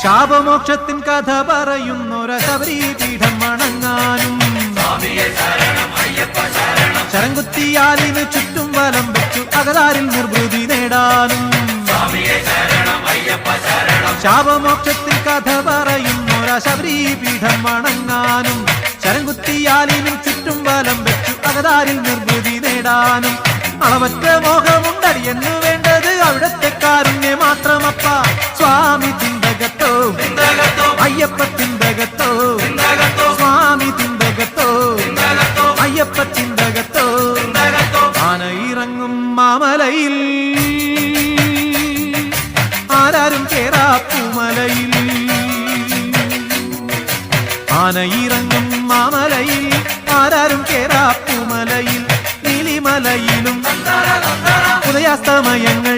ശാപമോക്ഷത്തിൻ കഥ പറയുന്നൊര ശബരീപീഠം വണങ്ങാനും ശരംകുത്തിയാലിന് ചുറ്റും വലം വെച്ചു അകതാരിൽ നിർവൃതി നേടാനും ശാപമോക്ഷത്തിൻ കഥ പറയുന്നൊര ശബരീപീഠം വണങ്ങാനും ശരംകുത്തിയാലിന് ചുറ്റും വലം വെച്ചു അകതാരിൽ നിർവൃതി നേടാനും അളവറ്റ മോഹമുണ്ടടിയെന്നു വേണ്ടത് അവിടത്തെ കാരുണ്യ മാത്രമപ്പ സ്വാമി തിന്തകത്തോ അയ്യപ്പ തിന്തകത്തോ സ്വാമി തിന്തകത്തോ അയ്യപ്പ തിന്തകത്തോ ആനയിറങ്ങും മാമലയിൽ ആരാരും കേറാപ്പൂമലയിൽ ആനയിറങ്ങും മാമലയിൽ ആരാരും കേറാപ്പൂമലയിൽ നീലിമലയിലും ഉദയാസ്തമയങ്ങൾ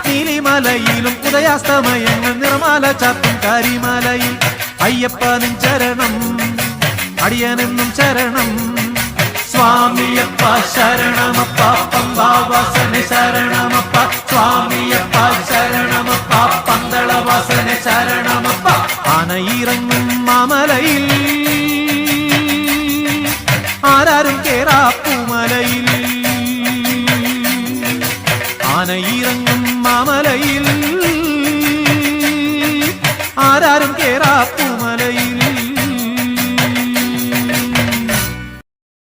നീലിമലയിലും ഉദയാസ്തമയങ്ങൾ നിറമാല ചാത്തും കരിമലയിൽ അയ്യപ്പനും ചരണം അടിയനെന്നും ചരണം സ്വാമിയപ്പ ശരണമപ്പ പമ്പാവാസന ശരണമപ്പ സ്വാമിയപ്പ ശരണമപ്പ പന്തളവാസന ശരണമപ്പ ആനയിറങ്ങും മാമലയിൽ ആരാരും കേറാപ്പൂമലയിൽ ആനയിറങ്ങും മാമലയിൽ ആരാരും കേറാപ്പൂമലയിൽ